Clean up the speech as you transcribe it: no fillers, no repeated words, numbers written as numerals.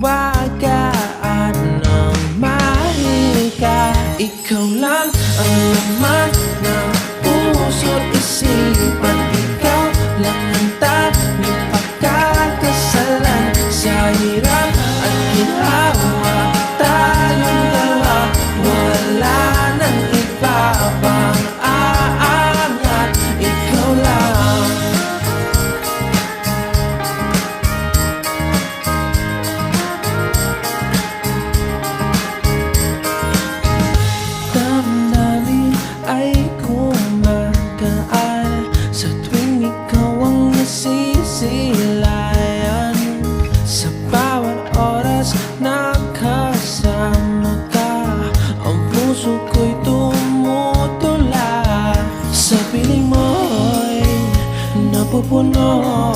hiwagaan ng mahilig ka. Ikaw lang ang laman ng puso't isipan. Ikaw lang ang tanging pagkakasalan. Sa hirap at ginhawa, tayong dalawa, wala nang iba pang aangat. Ikaw lang. Damdamin ay kumagaan sa tuwing ikaw ang nasisilayan. Sa bawat oras na kasama ka, ang puso ko'y tumutula. Sa piling mo'y napupuno